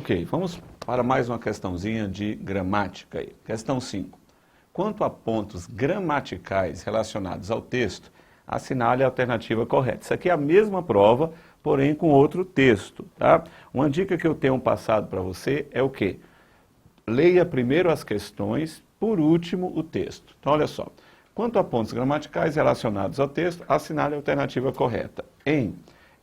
Ok, vamos para mais uma questãozinha de gramática aí. Questão 5. Quanto a pontos gramaticais relacionados ao texto, assinale a alternativa correta. Isso aqui é a mesma prova, porém com outro texto, tá? Uma dica que eu tenho passado para você é o quê? Leia primeiro as questões, por último o texto. Então, olha só. Quanto a pontos gramaticais relacionados ao texto, assinale a alternativa correta. Em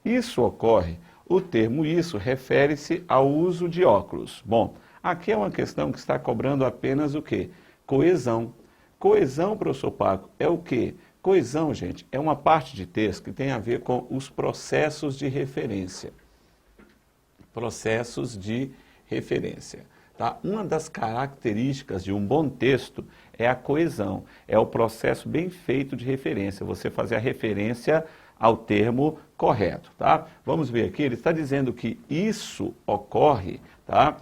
isso ocorre, o termo isso refere-se ao uso de óculos. Bom, aqui é uma questão que está cobrando apenas o quê? Coesão. Coesão, professor Paco, é o quê? Coesão, gente, é uma parte de texto que tem a ver com os processos de referência. Processos de referência. Tá? Uma das características de um bom texto é a coesão, é o processo bem feito de referência, você fazer a referência ao termo correto. Tá? Vamos ver aqui, ele está dizendo que isso ocorre, tá?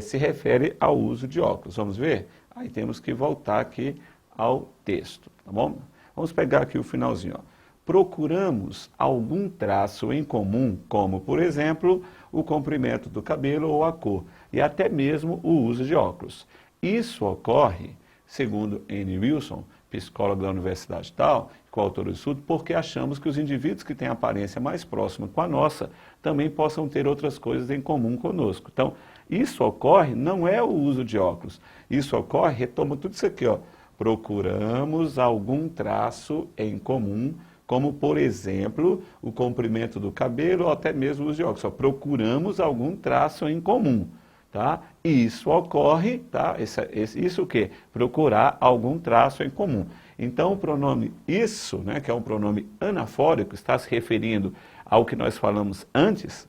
Se refere ao uso de óculos. Vamos ver? Aí temos que voltar aqui ao texto, tá bom? Vamos pegar aqui o finalzinho. Ó. Procuramos algum traço em comum, como, por exemplo, o comprimento do cabelo ou a cor, e até mesmo o uso de óculos. Isso ocorre, segundo N. Wilson, psicólogo da Universidade tal, coautor do estudo, porque achamos que os indivíduos que têm aparência mais próxima com a nossa também possam ter outras coisas em comum conosco. Então, isso ocorre, não é o uso de óculos. Isso ocorre, retoma tudo isso aqui, ó. Procuramos algum traço em comum, como, por exemplo, o comprimento do cabelo ou até mesmo o uso de óculos. Só procuramos algum traço em comum, tá? E isso ocorre, tá? Isso o quê? Procurar algum traço em comum. Então, o pronome isso, né, que é um pronome anafórico, está se referindo ao que nós falamos antes,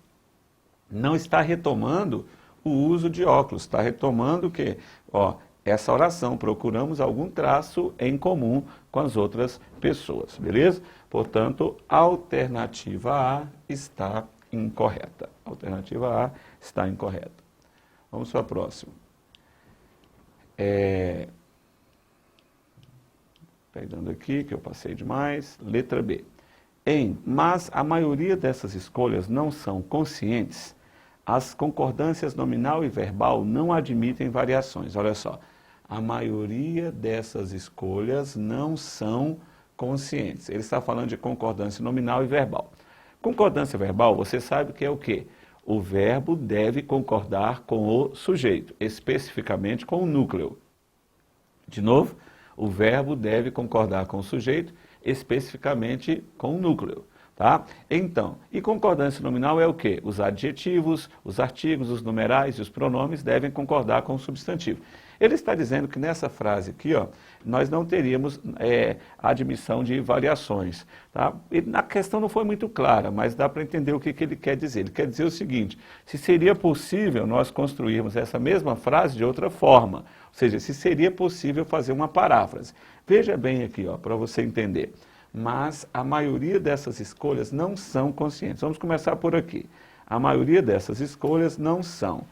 não está retomando o uso de óculos, está retomando o quê? Ó, essa oração, procuramos algum traço em comum com as outras pessoas, beleza? Portanto, a alternativa A está incorreta. A alternativa A está incorreta. Vamos para a próxima. Pegando aqui, que eu passei demais. Letra B. Mas a maioria dessas escolhas não são conscientes, as concordâncias nominal e verbal não admitem variações. Olha só. A maioria dessas escolhas não são conscientes. Ele está falando de concordância nominal e verbal. Concordância verbal, você sabe que é o quê? O verbo deve concordar com o sujeito, especificamente com o núcleo. De novo, o verbo deve concordar com o sujeito, especificamente com o núcleo. Tá? Então, e concordância nominal é o quê? Os adjetivos, os artigos, os numerais e os pronomes devem concordar com o substantivo. Ele está dizendo que nessa frase aqui, ó, nós não teríamos admissão de variações. Tá? E a questão não foi muito clara, mas dá para entender o que ele quer dizer. Ele quer dizer o seguinte, se seria possível nós construirmos essa mesma frase de outra forma, ou seja, se seria possível fazer uma paráfrase. Veja bem aqui, para você entender. Mas a maioria dessas escolhas não são conscientes. Vamos começar por aqui. A maioria dessas escolhas não são.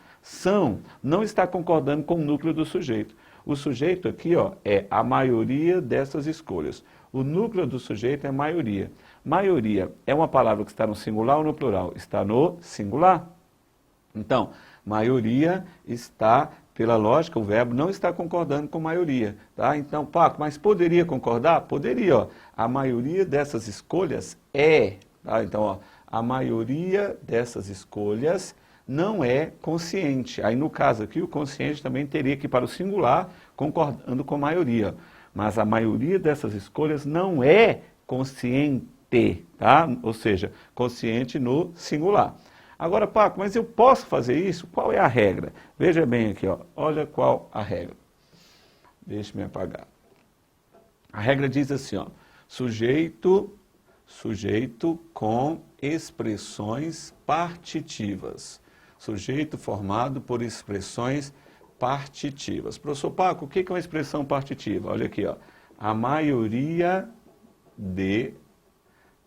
Não está concordando com o núcleo do sujeito. O sujeito aqui, é a maioria dessas escolhas. O núcleo do sujeito é maioria. Maioria é uma palavra que está no singular ou no plural? Está no singular. Então, maioria está, pela lógica, o verbo não está concordando com maioria. Tá? Então, Paco, mas poderia concordar? Poderia. A maioria dessas escolhas é. Tá? Então, a maioria dessas escolhas não é consciente. Aí, no caso aqui, o consciente também teria que ir para o singular, concordando com a maioria. Mas a maioria dessas escolhas não é consciente, tá? Ou seja, consciente no singular. Agora, Paco, mas eu posso fazer isso? Qual é a regra? Veja bem aqui, olha qual a regra. Deixe-me apagar. A regra diz assim, sujeito com expressões partitivas. Sujeito formado por expressões partitivas. Professor Paco, o que é uma expressão partitiva? Olha aqui, a maioria de,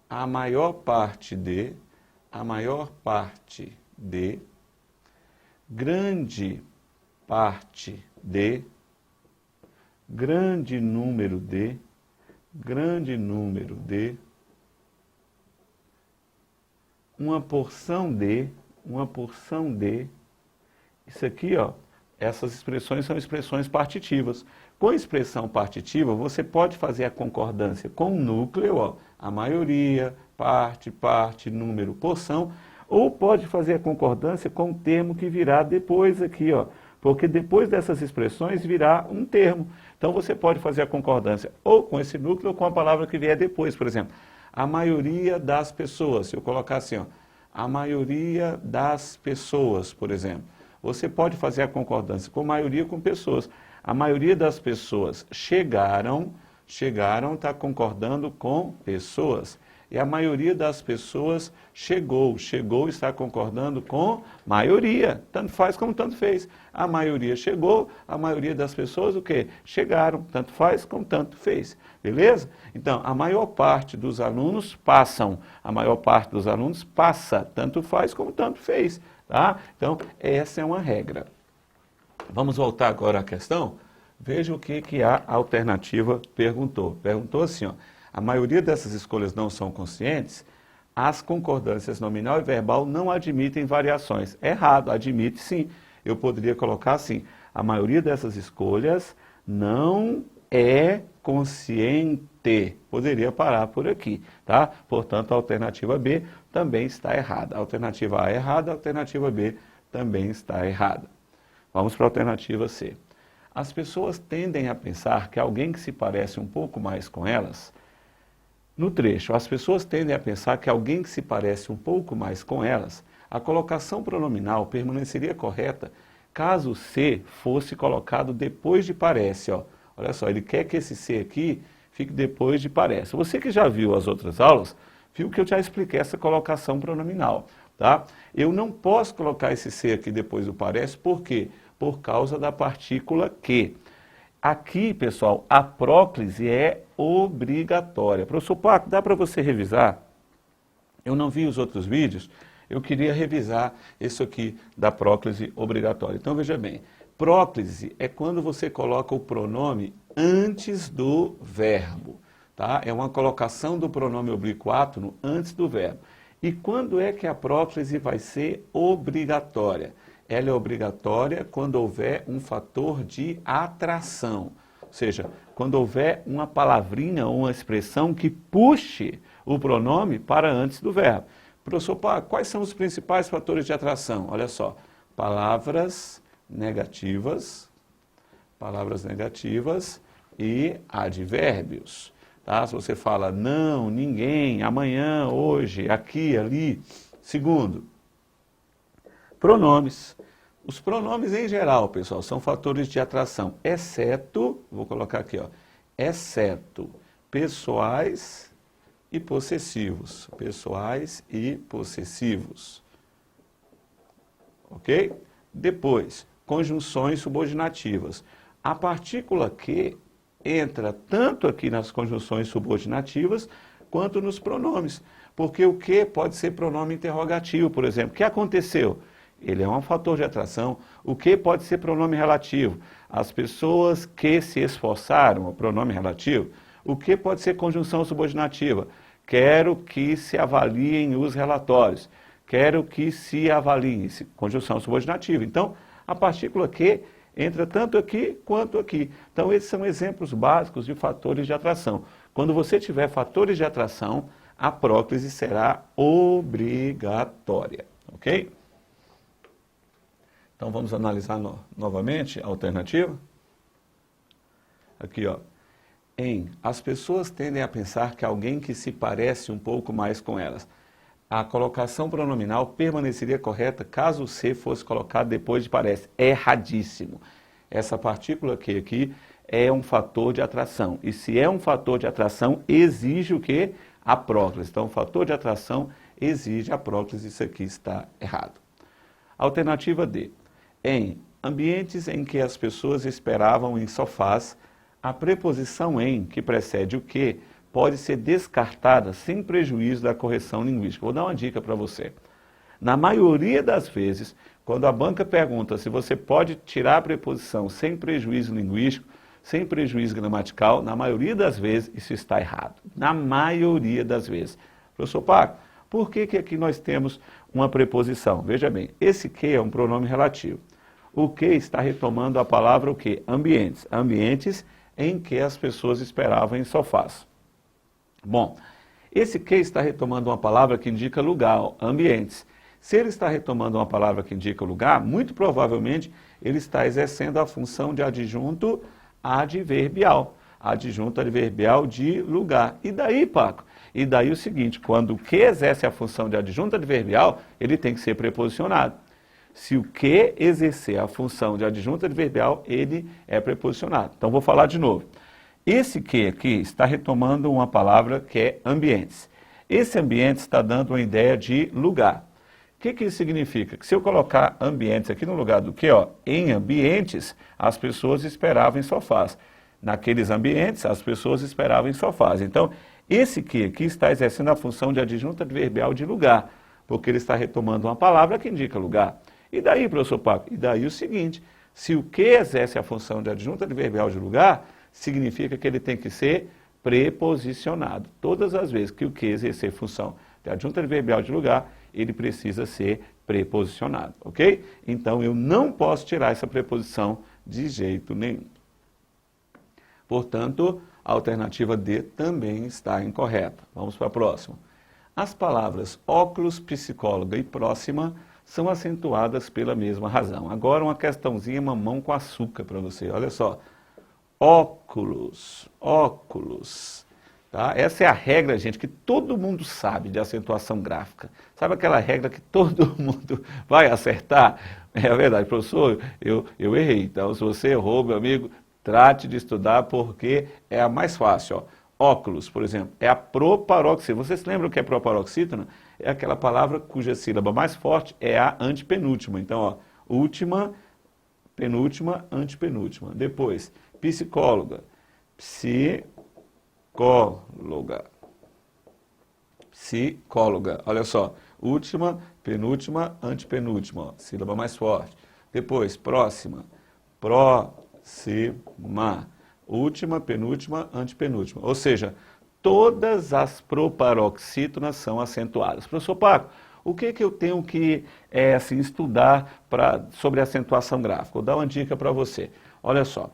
a maior parte de, a maior parte de, grande parte de, grande número de, uma porção de, Isso aqui, ó, essas expressões são expressões partitivas. Com expressão partitiva, você pode fazer a concordância com o núcleo, ó, a maioria, parte, número, porção, ou pode fazer a concordância com o termo que virá depois aqui, ó, porque depois dessas expressões virá um termo. Então você pode fazer a concordância ou com esse núcleo ou com a palavra que vier depois. Por exemplo, a maioria das pessoas, se eu colocar assim, ó, a maioria das pessoas, por exemplo, você pode fazer a concordância com maioria com pessoas. A maioria das pessoas chegaram está concordando com pessoas. E a maioria das pessoas chegou está concordando com maioria. Tanto faz como tanto fez. A maioria chegou, a maioria das pessoas o quê? Chegaram, tanto faz como tanto fez. Beleza? Então, a maior parte dos alunos passam, a maior parte dos alunos passa, tanto faz como tanto fez. Tá? Então, essa é uma regra. Vamos voltar agora à questão? Veja o que a alternativa perguntou. Perguntou assim, ó, a maioria dessas escolhas não são conscientes, as concordâncias nominal e verbal não admitem variações. Errado, admite sim. Eu poderia colocar assim, a maioria dessas escolhas não é consciente. Poderia parar por aqui, tá? Portanto, a alternativa B também está errada. A alternativa A é errada, a alternativa B também está errada. Vamos para a alternativa C. As pessoas tendem a pensar que alguém que se parece um pouco mais com elas, no trecho, as pessoas tendem a pensar que alguém que se parece um pouco mais com elas, a colocação pronominal permaneceria correta caso C fosse colocado depois de parece, ó. Olha só, ele quer que esse C aqui fique depois de parece. Você que já viu as outras aulas, viu que eu já expliquei essa colocação pronominal, tá? Eu não posso colocar esse C aqui depois do parece, por quê? Por causa da partícula que. Aqui, pessoal, a próclise é obrigatória. Professor Paco, dá para você revisar? Eu não vi os outros vídeos, eu queria revisar isso aqui da próclise obrigatória. Então, veja bem, próclise é quando você coloca o pronome antes do verbo, tá? É uma colocação do pronome oblíquo átono antes do verbo. E quando é que a próclise vai ser obrigatória? Ela é obrigatória quando houver um fator de atração, ou seja, quando houver uma palavrinha ou uma expressão que puxe o pronome para antes do verbo. Professor, quais são os principais fatores de atração? Olha só, palavras negativas e advérbios. Tá? Se você fala não, ninguém, amanhã, hoje, aqui, ali. Segundo, pronomes. Os pronomes em geral, pessoal, são fatores de atração, exceto, vou colocar aqui, ó, exceto pessoais e possessivos. Pessoais e possessivos. Ok? Depois, conjunções subordinativas. A partícula que entra tanto aqui nas conjunções subordinativas quanto nos pronomes. Porque o que pode ser pronome interrogativo, por exemplo. O que aconteceu? Ele é um fator de atração. O que pode ser pronome relativo? As pessoas que se esforçaram, o pronome relativo. O que pode ser conjunção subordinativa? Quero que se avaliem os relatórios. Quero que se avaliem. Conjunção subordinativa. Então, a partícula que entra tanto aqui quanto aqui. Então, esses são exemplos básicos de fatores de atração. Quando você tiver fatores de atração, a próclise será obrigatória. Ok? Então, vamos analisar novamente a alternativa. Aqui, ó. As pessoas tendem a pensar que alguém que se parece um pouco mais com elas. A colocação pronominal permaneceria correta caso o C fosse colocado depois de parece. Erradíssimo. Essa partícula que aqui é um fator de atração. E se é um fator de atração, exige o quê? A próclise. Então, o fator de atração exige a próclise. Isso aqui está errado. Alternativa D. Em ambientes em que as pessoas esperavam em sofás, a preposição em, que precede o que, pode ser descartada sem prejuízo da correção linguística. Vou dar uma dica para você. Na maioria das vezes, quando a banca pergunta se você pode tirar a preposição sem prejuízo linguístico, sem prejuízo gramatical, na maioria das vezes isso está errado. Na maioria das vezes. Professor Paco, por que aqui nós temos uma preposição? Veja bem, esse que é um pronome relativo. O que está retomando a palavra o quê? Ambientes. Ambientes em que as pessoas esperavam em sofás. Bom, esse que está retomando uma palavra que indica lugar, ambientes. Se ele está retomando uma palavra que indica lugar, muito provavelmente ele está exercendo a função de adjunto adverbial. Adjunto adverbial de lugar. E daí, Paco? E daí o seguinte, quando o que exerce a função de adjunto adverbial, ele tem que ser preposicionado. Se o que exercer a função de adjunto adverbial, ele é preposicionado. Então, vou falar de novo. Esse que aqui está retomando uma palavra que é ambientes. Esse ambiente está dando uma ideia de lugar. O que isso significa? Que se eu colocar ambientes aqui no lugar do que, ó, em ambientes, as pessoas esperavam em sofás. Naqueles ambientes, as pessoas esperavam em sofás. Então, esse que aqui está exercendo a função de adjunto adverbial de lugar, porque ele está retomando uma palavra que indica lugar. E daí, professor Paco? E daí o seguinte, se o que exerce a função de adjunto adverbial de lugar, significa que ele tem que ser preposicionado. Todas as vezes que o que exercer função de adjunto adverbial de lugar, ele precisa ser preposicionado, ok? Então, eu não posso tirar essa preposição de jeito nenhum. Portanto, a alternativa D também está incorreta. Vamos para a próxima. As palavras óculos, psicóloga e próxima são acentuadas pela mesma razão. Agora uma questãozinha mamão com açúcar para você. Olha só. Óculos, óculos. Tá? Essa é a regra, gente, que todo mundo sabe de acentuação gráfica. Sabe aquela regra que todo mundo vai acertar? É verdade, professor, eu errei. Então, se você errou, meu amigo, trate de estudar porque é a mais fácil. Ó. Óculos, por exemplo, é a proparoxítona. Vocês se lembram o que é proparoxítona? É aquela palavra cuja sílaba mais forte é a antepenúltima. Então, ó, última, penúltima, antepenúltima. Depois, psicóloga, psicóloga, psicóloga. Olha só, última, penúltima, antepenúltima. Ó, sílaba mais forte. Depois, próxima, próxima. Última, penúltima, antepenúltima. Ou seja, todas as proparoxítonas são acentuadas. Professor Paco, o que eu tenho que estudar sobre acentuação gráfica? Vou dar uma dica para você. Olha só,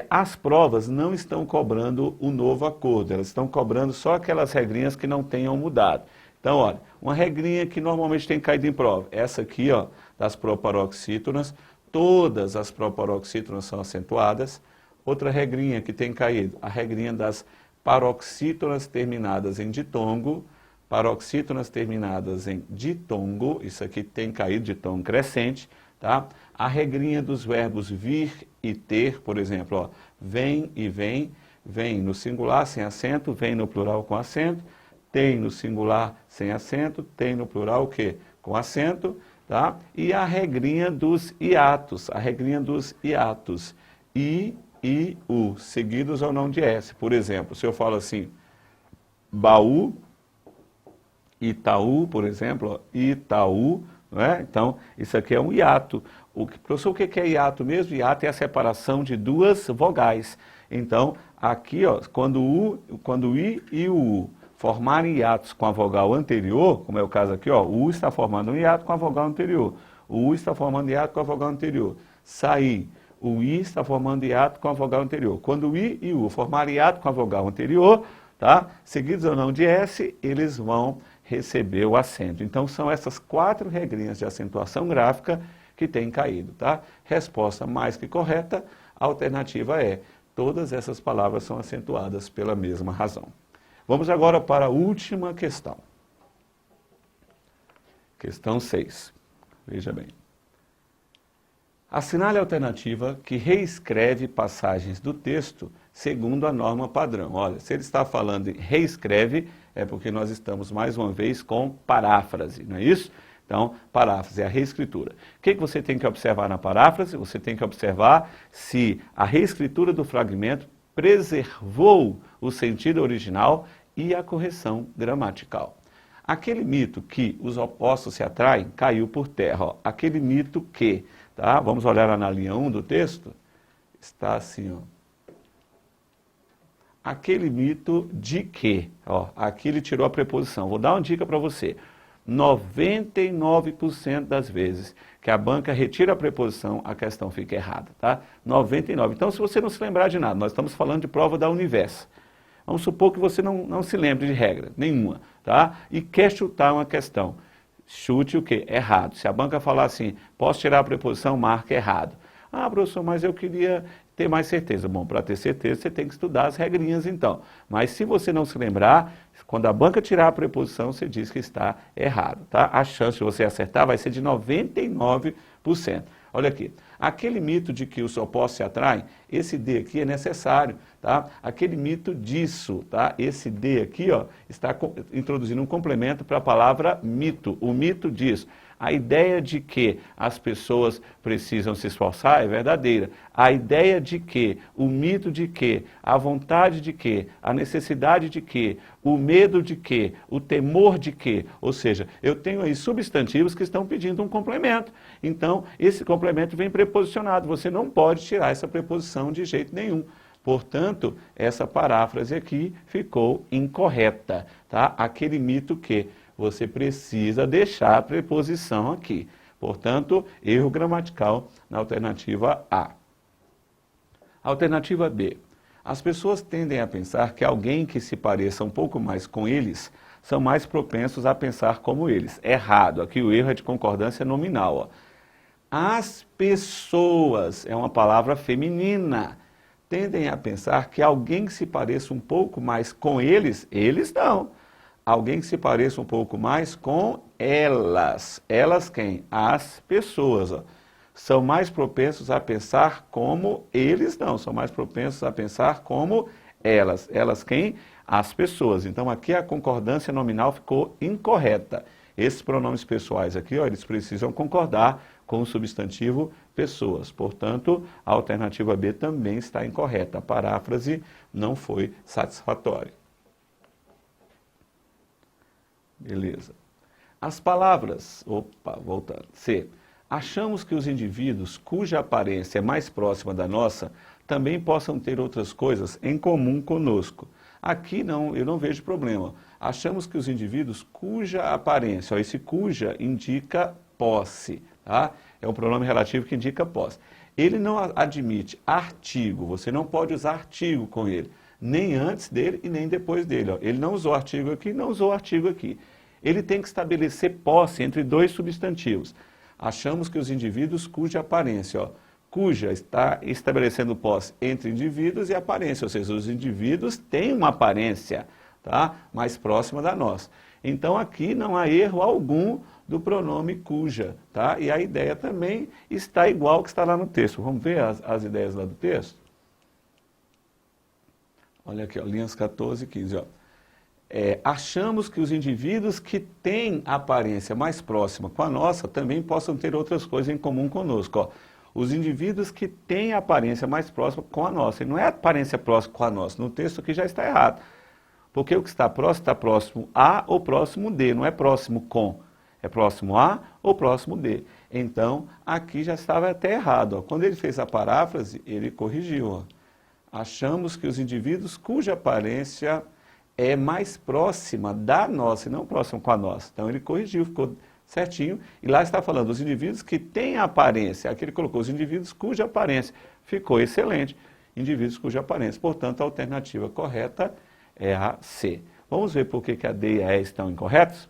as provas não estão cobrando o novo acordo, elas estão cobrando só aquelas regrinhas que não tenham mudado. Então, olha, uma regrinha que normalmente tem caído em prova, essa aqui, ó, das proparoxítonas, todas as proparoxítonas são acentuadas. Outra regrinha que tem caído, a regrinha das paroxítonas terminadas em ditongo, paroxítonas terminadas em ditongo, isso aqui tem caído de tom crescente, tá? A regrinha dos verbos vir e ter, por exemplo, ó, vem e vem no singular sem acento, vem no plural com acento, tem no singular sem acento, tem no plural o quê? Com acento, tá? E a regrinha dos hiatos, I e U, seguidos ou não de S. Por exemplo, se eu falo assim, baú, Itaú, por exemplo, ó, Itaú, não é? Então, isso aqui é um hiato. Professor, o que é hiato mesmo? Hiato é a separação de duas vogais. Então, aqui, ó, quando o I e o U formarem hiatos com a vogal anterior, como é o caso aqui, ó, o U está formando um hiato com a vogal anterior, o U está formando hiato com a vogal anterior. Sair, o I está formando hiato com a vogal anterior. Quando o I e o U formarem hiato com a vogal anterior, tá? Seguidos ou não de S, eles vão receber o acento. Então, são essas 4 regrinhas de acentuação gráfica que têm caído, tá? Resposta mais que correta, a alternativa é, todas essas palavras são acentuadas pela mesma razão. Vamos agora para a última questão. Questão 6. Veja bem. Assinale a alternativa que reescreve passagens do texto segundo a norma padrão. Olha, se ele está falando em reescreve, é porque nós estamos mais uma vez com paráfrase, não é isso? Então, paráfrase é a reescritura. O que você tem que observar na paráfrase? Você tem que observar se a reescritura do fragmento preservou o sentido original e a correção gramatical. Aquele mito que os opostos se atraem caiu por terra. Ó. Aquele mito que, tá? Vamos olhar lá na linha 1 do texto, está assim, ó. Aquele mito de que, ó, aqui ele tirou a preposição. Vou dar uma dica para você. 99% das vezes que a banca retira a preposição, a questão fica errada, tá? 99. Então, se você não se lembrar de nada, nós estamos falando de prova da Universo. Vamos supor que você não se lembre de regra nenhuma, tá? E quer chutar uma questão. Chute o quê? Errado. Se a banca falar assim, posso tirar a preposição, marca errado. Ah, professor, mas eu queria ter mais certeza. Bom, para ter certeza, você tem que estudar as regrinhas então. Mas se você não se lembrar, quando a banca tirar a preposição, você diz que está errado, tá? A chance de você acertar vai ser de 99%. Olha aqui, aquele mito de que os opostos se atraem, esse D aqui é necessário, tá? Aquele mito disso, tá? Esse D aqui, ó, está introduzindo um complemento para a palavra mito, o mito disso. A ideia de que as pessoas precisam se esforçar é verdadeira. A ideia de que, o mito de que, a vontade de que, a necessidade de que, o medo de que, o temor de que, ou seja, eu tenho aí substantivos que estão pedindo um complemento. Então, esse complemento vem preposicionado. Você não pode tirar essa preposição de jeito nenhum. Portanto, essa paráfrase aqui ficou incorreta, tá? Aquele mito que você precisa deixar a preposição aqui. Portanto, erro gramatical na alternativa A. Alternativa B. As pessoas tendem a pensar que alguém que se pareça um pouco mais com eles são mais propensos a pensar como eles. Errado. Aqui o erro é de concordância nominal. Ó. As pessoas, é uma palavra feminina, tendem a pensar que alguém que se pareça um pouco mais com eles, eles não. Alguém que se pareça um pouco mais com elas. Elas quem? As pessoas. Ó. São mais propensos a pensar como eles não. São mais propensos a pensar como elas. Elas quem? As pessoas. Então aqui a concordância nominal ficou incorreta. Esses pronomes pessoais aqui, ó, eles precisam concordar com o substantivo pessoas. Portanto, a alternativa B também está incorreta. A paráfrase não foi satisfatória. Beleza. As palavras, voltando. C. Achamos que os indivíduos cuja aparência é mais próxima da nossa também possam ter outras coisas em comum conosco. Aqui não, eu não vejo problema. Achamos que os indivíduos cuja aparência, ó, esse cuja indica posse, tá? É um pronome relativo que indica posse. Ele não admite artigo, você não pode usar artigo com ele. Nem antes dele e nem depois dele. Ó. Ele não usou artigo aqui, não usou artigo aqui. Ele tem que estabelecer posse entre dois substantivos. Achamos que os indivíduos cuja aparência, ó, cuja está estabelecendo posse entre indivíduos e aparência, ou seja, os indivíduos têm uma aparência, tá, mais próxima da nossa. Então aqui não há erro algum do pronome cuja, tá? E a ideia também está igual que está lá no texto. Vamos ver as ideias lá do texto? Olha aqui, ó, linhas 14 e 15. Ó. Achamos que os indivíduos que têm aparência mais próxima com a nossa também possam ter outras coisas em comum conosco. Ó. Os indivíduos que têm aparência mais próxima com a nossa. E não é aparência próxima com a nossa. No texto aqui já está errado. Porque o que está próximo a ou próximo de, não é próximo com. É próximo a ou próximo de. Então, aqui já estava até errado. Ó. Quando ele fez a paráfrase, ele corrigiu. Ó. Achamos que os indivíduos cuja aparência é mais próxima da nossa e não próxima com a nossa. Então ele corrigiu, ficou certinho. E lá está falando os indivíduos que têm aparência. Aqui ele colocou os indivíduos cuja aparência. Ficou excelente. Indivíduos cuja aparência. Portanto, a alternativa correta é a C. Vamos ver por que a D e a E estão incorretos?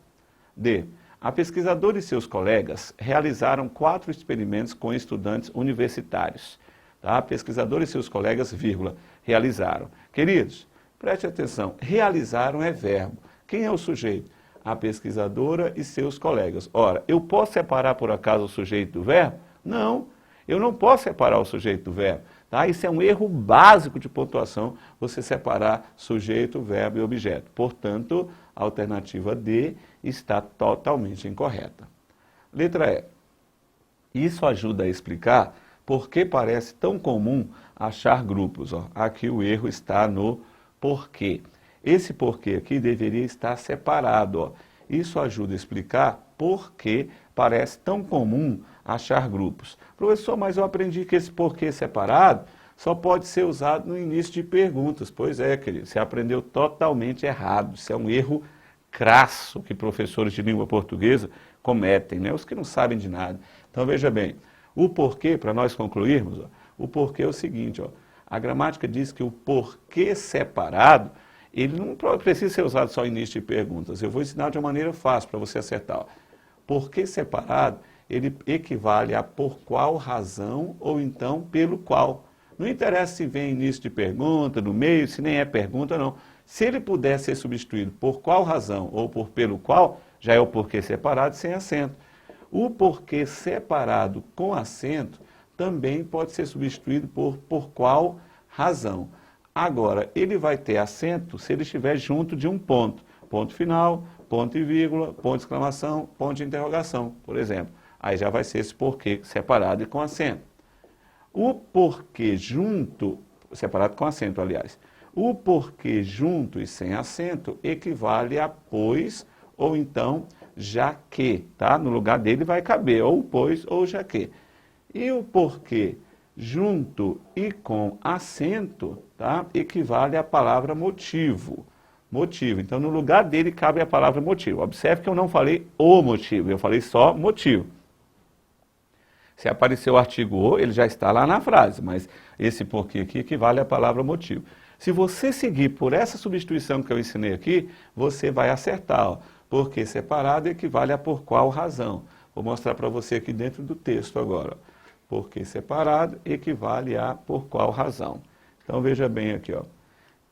D. A pesquisadora e seus colegas realizaram 4 experimentos com estudantes universitários. Tá? Pesquisador e seus colegas, vírgula, realizaram. Queridos, preste atenção, realizaram é verbo. Quem é o sujeito? A pesquisadora e seus colegas. Ora, eu posso separar por acaso o sujeito do verbo? Não, eu não posso separar o sujeito do verbo. Tá? Isso é um erro básico de pontuação, você separar sujeito, verbo e objeto. Portanto, a alternativa D está totalmente incorreta. Letra E. Isso ajuda a explicar por que parece tão comum achar grupos. Ó. Aqui o erro está no porquê. Esse porquê aqui deveria estar separado. Ó. Isso ajuda a explicar por que parece tão comum achar grupos. Professor, mas eu aprendi que esse porquê separado só pode ser usado no início de perguntas. Pois é, querido, você aprendeu totalmente errado. Isso é um erro crasso que professores de língua portuguesa cometem, né? Os que não sabem de nada. Então veja bem, o porquê, para nós concluirmos, ó, o porquê é o seguinte, ó, a gramática diz que o porquê separado, ele não precisa ser usado só em início de perguntas. Eu vou ensinar de uma maneira fácil para você acertar. Ó. Porquê separado, ele equivale a por qual razão ou então pelo qual. Não interessa se vem início de pergunta, no meio, se nem é pergunta, não. Se ele puder ser substituído por qual razão ou por pelo qual, já é o porquê separado sem acento. O porquê separado com acento também pode ser substituído por qual razão. Agora, ele vai ter acento se ele estiver junto de um ponto. Ponto final, ponto e vírgula, ponto de exclamação, ponto de interrogação, por exemplo. Aí já vai ser esse porquê separado e com acento. O porquê junto, separado com acento, aliás. O porquê junto e sem acento equivale a pois ou então já que, tá? No lugar dele vai caber ou pois ou já que. E o porquê junto e com acento, tá? Equivale à palavra motivo. Motivo. Então, no lugar dele cabe a palavra motivo. Observe que eu não falei o motivo, eu falei só motivo. Se aparecer o artigo o, ele já está lá na frase, mas esse porquê aqui equivale à palavra motivo. Se você seguir por essa substituição que eu ensinei aqui, você vai acertar. Ó. Porquê separado equivale a por qual razão. Vou mostrar para você aqui dentro do texto agora. Porquê separado equivale a por qual razão. Então veja bem aqui, ó.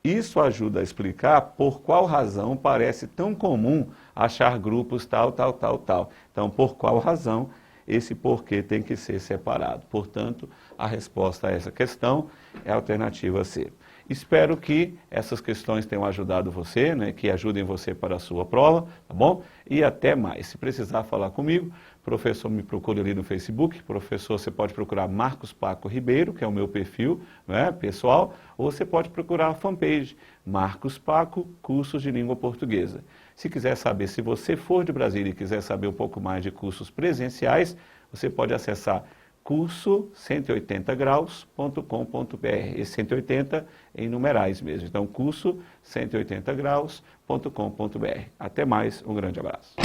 Isso ajuda a explicar por qual razão parece tão comum achar grupos tal, tal, tal, tal. Então, por qual razão esse porquê tem que ser separado. Portanto, a resposta a essa questão é a alternativa C. Espero que essas questões tenham ajudado você, né, que ajudem você para a sua prova, tá bom? E até mais. Se precisar falar comigo, professor, me procure ali no Facebook. Professor, você pode procurar Marcos Paco Ribeiro, que é o meu perfil, né, pessoal, ou você pode procurar a fanpage Marcos Paco, Cursos de Língua Portuguesa. Se quiser saber, se você for de Brasília e quiser saber um pouco mais de cursos presenciais, você pode acessar curso180graus.com.br. Esse 180 em numerais mesmo. Então, curso180graus.com.br. Até mais, um grande abraço.